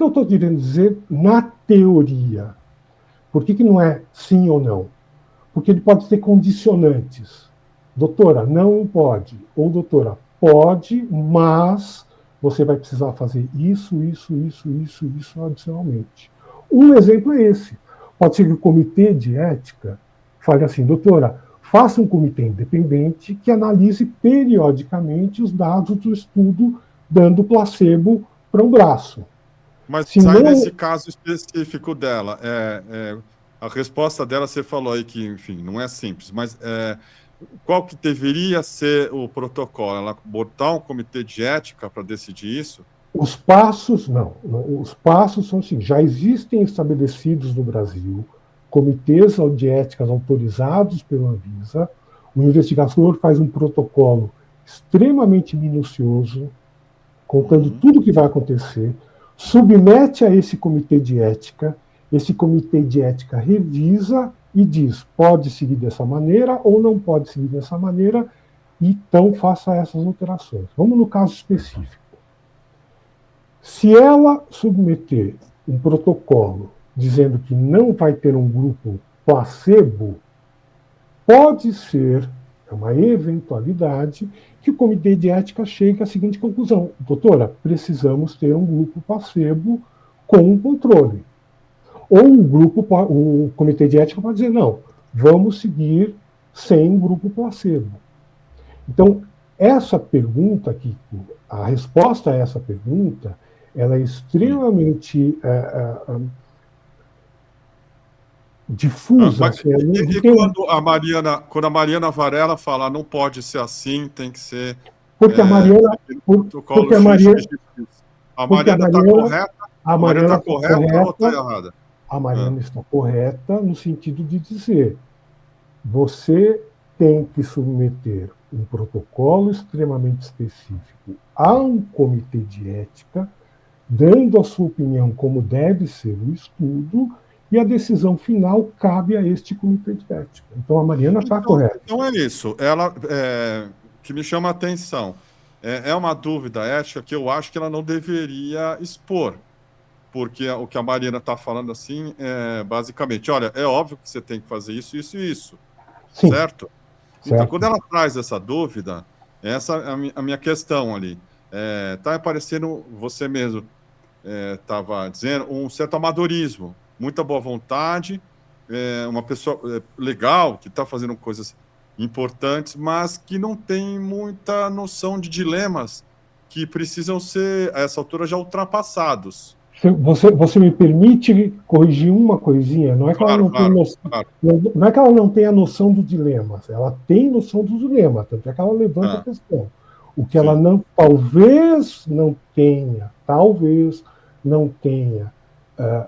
que eu estou querendo dizer na teoria? Por que não é sim ou não? Porque ele pode ter condicionantes. Doutora, não pode. Ou doutora, pode, mas você vai precisar fazer isso adicionalmente. Um exemplo é esse. Pode ser que o comitê de ética fale assim, doutora, faça um comitê independente que analise periodicamente os dados do estudo dando placebo para um braço. Mas Se aí, não, nesse caso específico dela, a resposta dela, você falou aí que, enfim, não é simples, mas qual que deveria ser o protocolo? Ela botar um comitê de ética para decidir isso? os passos, não. Os passos são assim, já existem estabelecidos no Brasil comitês de éticas autorizados pela Anvisa. O investigador faz um protocolo extremamente minucioso, contando tudo o que vai acontecer, submete a esse comitê de ética, esse comitê de ética revisa e diz, pode seguir dessa maneira ou não pode seguir dessa maneira, então faça essas alterações. Vamos no caso específico. Se ela submeter um protocolo dizendo que não vai ter um grupo placebo, pode ser, é uma eventualidade, que o comitê de ética chegue à seguinte conclusão: doutora, precisamos ter um grupo placebo com um controle. Ou o comitê de ética pode dizer, não, vamos seguir sem grupo placebo. Então, essa pergunta aqui, a resposta a essa pergunta, ela é extremamente difusa. Mas Assim, quando a Mariana Varela fala não pode ser assim, tem que ser porque a Mariana, protocolo porque a Mariana, XXX. A porque Mariana está correta? a A Mariana Mariana está está correta ou está correta, errada? a Mariana está correta no sentido de dizer, você tem que submeter um protocolo extremamente específico a um comitê de ética, dando a sua opinião como deve ser o estudo, e a decisão final cabe a este comitê de ética. Então a Mariana está correta. Então é isso. Ela que me chama a atenção. É uma dúvida ética que eu acho que ela não deveria expor, porque o que a Mariana está falando assim é basicamente, olha, é óbvio que você tem que fazer isso, isso e isso, Sim, certo? Então, quando certo. ela traz essa dúvida, essa é a minha questão ali. Está aparecendo, você mesmo estava dizendo, um certo amadorismo, muita boa vontade, uma pessoa legal, que está fazendo coisas importantes, mas que não tem muita noção de dilemas que precisam ser, a essa altura, já ultrapassados. Você me permite corrigir uma coisinha? Não é que ela Claro, não tem claro, noção, claro. não é que ela não tenha noção do dilema, ela tem noção do dilema, tanto é que ela levanta a Ah, questão. O que ela sim. não, talvez não tenha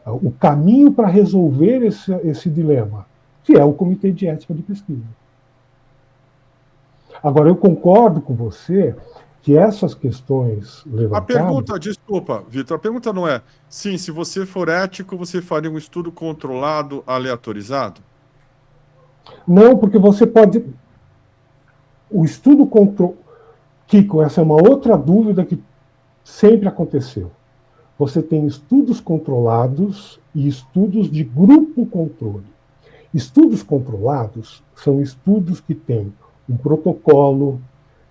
o caminho para resolver esse dilema, que é o Comitê de Ética de Pesquisa. Agora, eu concordo com você que essas questões A levantadas. pergunta, desculpa, Vitor, a pergunta não é, sim, se você for ético, você faria um estudo controlado, aleatorizado? Não, porque você pode. O estudo control. Kiko, essa é uma outra dúvida que sempre aconteceu. Você tem estudos controlados e estudos de grupo controle. Estudos controlados são estudos que têm um protocolo,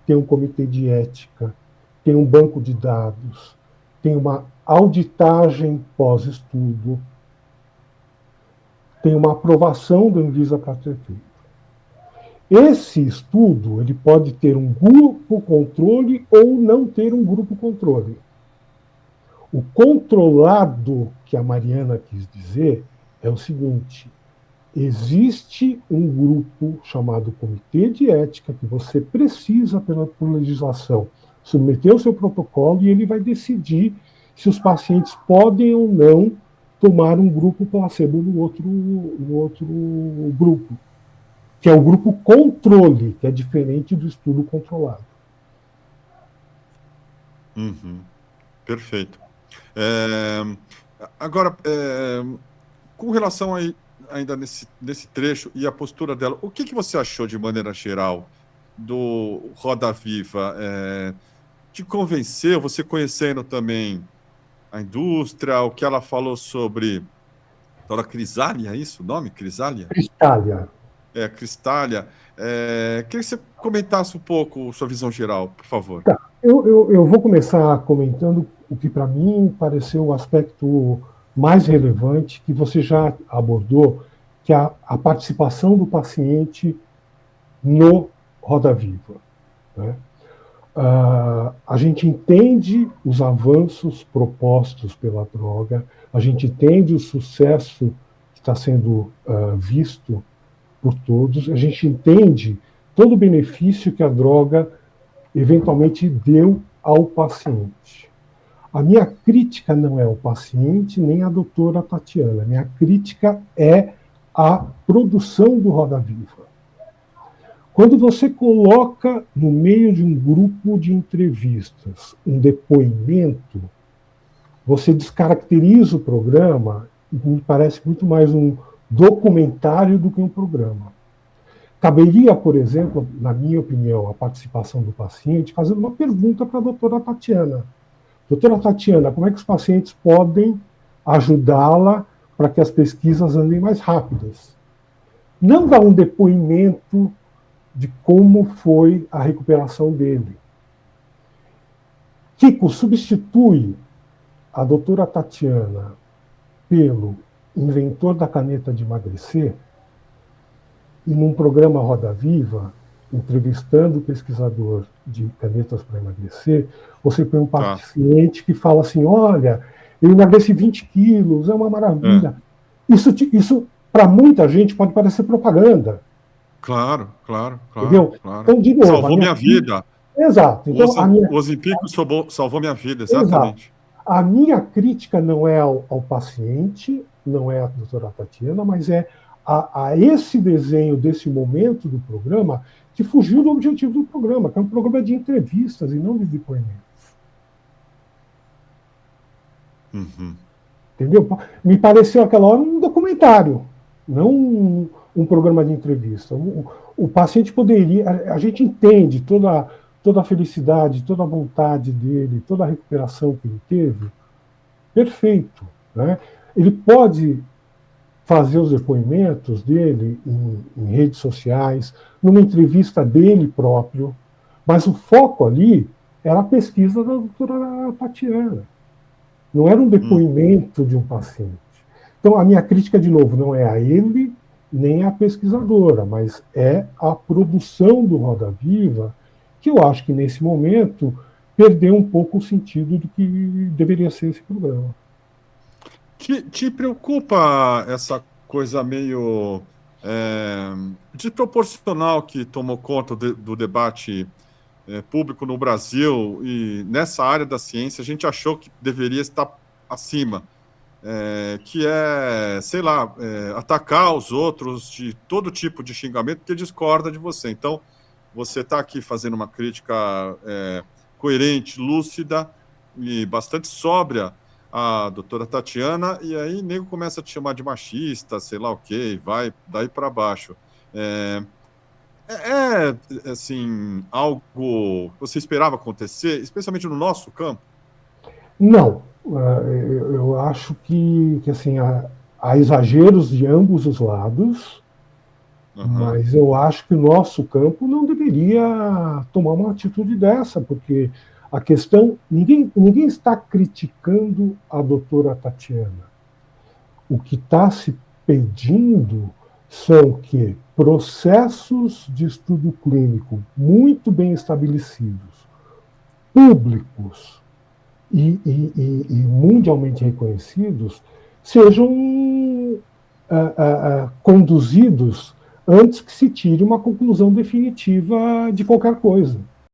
tem um comitê de ética, tem um banco de dados, tem uma auditagem pós-estudo, tem uma aprovação da Anvisa para ser feito. Esse estudo ele pode ter um grupo controle ou não ter um grupo controle. O controlado que a Mariana quis dizer é o seguinte: existe um grupo chamado Comitê de Ética que você precisa, por legislação, submeter o seu protocolo e ele vai decidir se os pacientes podem ou não tomar um grupo placebo no outro grupo, que é o grupo controle, que é diferente do estudo controlado. Uhum, perfeito. Agora, com relação aí, ainda nesse trecho e a postura dela, o que você achou de maneira geral do Roda Viva? Te convenceu, você conhecendo também a indústria, o que ela falou sobre a Crisália, é isso o nome? Crisália? Cristália. Cristália. Queria que você comentasse um pouco sua visão geral, por favor. Tá. Eu vou começar comentando o que para mim pareceu o aspecto mais relevante que você já abordou, que é a participação do paciente no Roda Viva. Né? A gente entende os avanços propostos pela droga, a gente entende o sucesso que está sendo visto por todos, a gente entende todo o benefício que a droga eventualmente deu ao paciente. A minha crítica não é o paciente nem a doutora Tatiana, a minha crítica é a produção do Roda Viva. Quando você coloca no meio de um grupo de entrevistas um depoimento, você descaracteriza o programa e me parece muito mais um documentário do que um programa. Caberia, por exemplo, na minha opinião, a participação do paciente fazendo uma pergunta para a doutora Tatiana. Doutora Tatiana, como é que os pacientes podem ajudá-la para que as pesquisas andem mais rápidas? Não dar um depoimento de como foi a recuperação dele. Kiko substitui a doutora Tatiana pelo inventor da caneta de emagrecer e num programa Roda Viva, entrevistando o pesquisador de canetas para emagrecer, você põe um paciente que fala assim, olha, eu emagreci 20 quilos, é uma maravilha. Isso para muita gente, pode parecer propaganda. Claro. Entendeu? Claro. Então, de novo, salvou minha vida. Exato. Então, o Ozempic salvou minha vida, exatamente. Exato. A minha crítica não é ao paciente, não é a doutora Tatiana, mas é a esse desenho desse momento do programa que fugiu do objetivo do programa, que é um programa de entrevistas e não de depoimentos. Uhum. Entendeu? Me pareceu aquela hora um documentário, não um programa de entrevista. O paciente poderia... A gente entende toda a felicidade, toda a vontade dele, toda a recuperação que ele teve. Perfeito. Né? Ele pode fazer os depoimentos dele em redes sociais, numa entrevista dele próprio, mas o foco ali era a pesquisa da doutora Tatiana. Não era um depoimento de um paciente. Então, a minha crítica, de novo, não é a ele, nem a pesquisadora, mas é a produção do Roda Viva, que eu acho que, nesse momento, perdeu um pouco o sentido do que deveria ser esse programa. Te preocupa essa coisa meio desproporcional que tomou conta do debate público no Brasil, e nessa área da ciência a gente achou que deveria estar acima, que sei lá, atacar os outros de todo tipo de xingamento porque discorda de você. Então, você está aqui fazendo uma crítica coerente, lúcida e bastante sóbria à doutora Tatiana, e aí o nego começa a te chamar de machista, sei lá o quê, vai daí para baixo. Assim, algo que você esperava acontecer, especialmente no nosso campo? Não. Eu acho que assim, há exageros de ambos os lados, mas eu acho que o nosso campo não deveria tomar uma atitude dessa, porque a questão... Ninguém está criticando a doutora Tatiana. O que está se pedindo são que processos de estudo clínico muito bem estabelecidos, públicos e mundialmente reconhecidos, sejam conduzidos antes que se tire uma conclusão definitiva de qualquer coisa.